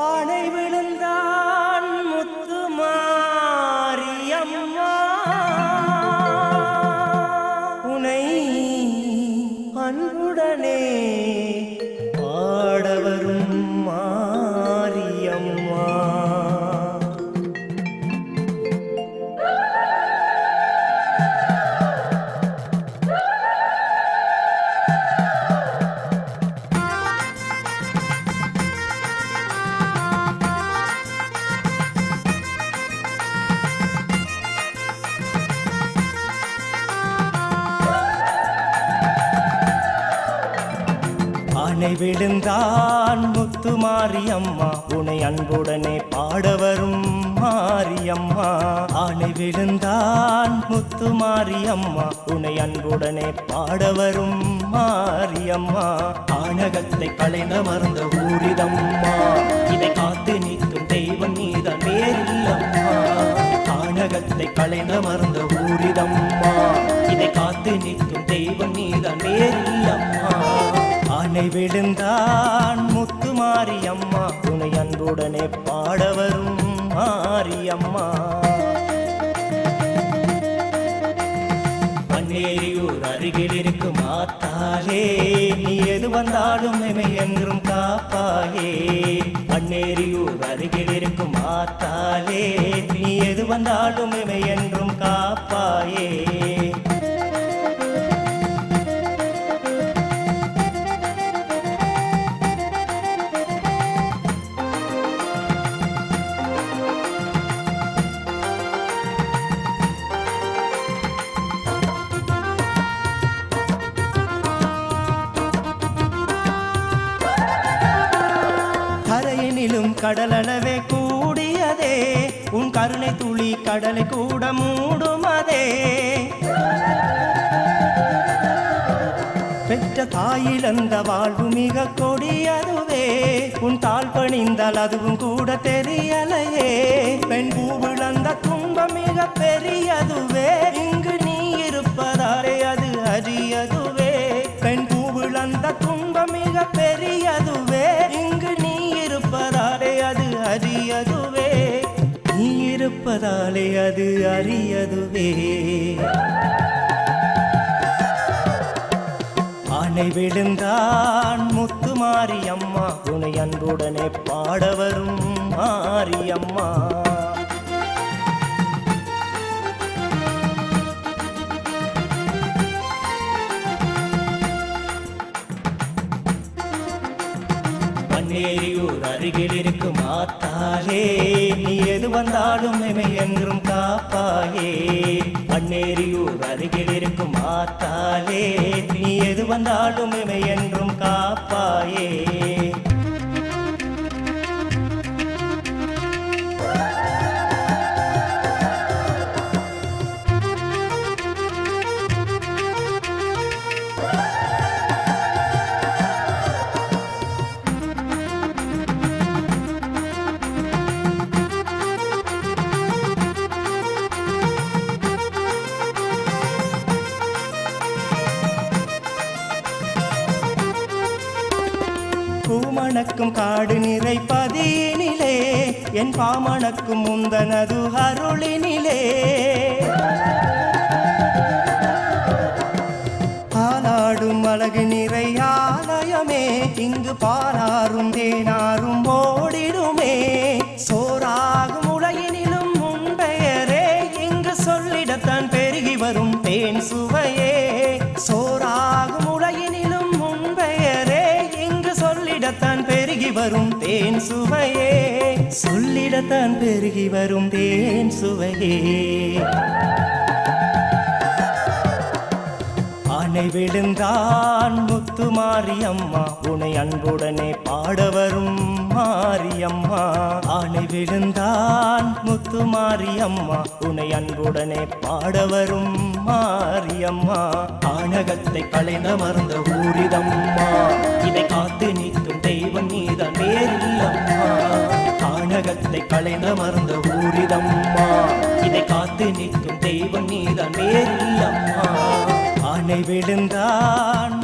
ஆனை விழுந்தான் முத்துமாரியம்மா உனை அன்புடனே பாடவரும் மாரியம்மா. ஆனை விழுந்தான் முத்துமாரியம்மா உனை அன்புடனே பாடவரும் மாரியம்மா. ஆனை விழுந்தான் முத்துமாரியம்மா உனை அன்புடனே பாடவரும் மாரியம்மா. ஆனகத்தை களைந்த மறந்த ஊரிதம்மா இதை காத்து நிற்கும் தெய்வம் நீதான் வேறில்லம்மா. ஆனகத்தை களைந்த மறந்த ஊரிதம்மா இதை காத்து நிற்கும் தெய்வம் நீதான் வேறில்லம்மா. ஆனை விழுந்தான் முத்துமாரியம்மா உனை அன்புடனே பாடவரும் மாரியம்மா. மண்ணேரியூர் அருகில் இருக்கும் ஆத்தாலே நீ எது வந்தாலும் எமை என்றும் காப்பாயே. மண்ணேரியூர் அருகில் இருக்கும் ஆத்தாலே நீ எது வந்தாலும் எமை என்றும் காப்பாயே. கரையினிலும் கடலளவே கூடியதே உன் கருணை துளி கடலை கூட மூடுமதே. பெற்ற தாயிழந்த வாழ்வு மிக கொடியதுவே உன் தாழ் பணிந்தால் அதுவும் கூட தெரியலையே. பெண் பூவிழந்த துன்பம் மிக பெரியதுவே இங்கு நீ இருப்பதாலே அது அரியதுவே. பெண் பூவிழந்த துன்பம் மிக பெரியதுவே இங்கு நீ இருப்பதாலே அது அரியதுவே. நீ இருப்பதாலே அது அரியதுவே. ஆனை விழுந்தான் முத்துமாரியம்மா உனை அன்புடனே பாடவரும் மாரியம்மா. மண்ணேரியூர் அருகில் இருக்கும் ஆத்தாலே நீ எது வந்தாலும் எமை என்றும் காப்பாயே. மண்ணேரியூர் அருகில் இருக்கும் ஆத்தாலே நீ எது வந்தாலும் எமை என்றும் காப்பாயே. பூமணக்கும் காடு நிறை பதியினிலே என் பாமணக்கும் முந்தனது அருளினிலே. ஆலாடும் அழகு நிறை ஆலயமே இங்கு பாராரும் தேனாரும் ஓடிடுமே. சோறாகும் உலகினிலும் முன்பெயரே இங்கு சொல்லிடத்தான் பெருகி வரும் தேன் சுவையே. சோறாகும் உலகினிலும் முன்பெயரே இங்கு சொல்லிடத்தான் பெருகி வரும் தேன் சுவையே. சொல்லிடத்தான் பெருகி வரும் தேன் சுவையே. ஆனை விழுந்தான் முத்துமாரியம்மா உனை அன்புடனே பாடவரும் மாரியம்மா. ஆனை விழுந்தான் முத்துமாரியம்மா உனை அன்புடனே பாடவரும் மாரியம்மா. ஆனகத்தை களைந்த மறந்த ஊரிதம்மா இதை காத்து நிற்கும் தெய்வம் நீதான் வேறில்லம்மா. ஆனகத்தை களைந்த மறந்த ஊரிதம்மா இதை காத்து நிற்கும் தெய்வம் நீதான் வேறில்லம்மா. ஆனை விழுந்தான்